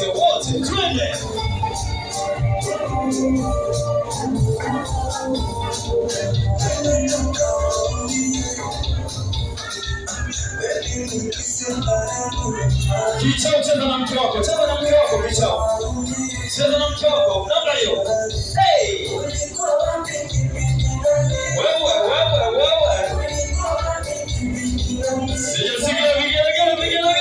wote twende. Kichao cheza na mke wako, cheza na mke wako kichao. Cheza na mke wako, namna hiyo. Hey! Wewe. Sikia vigelegele.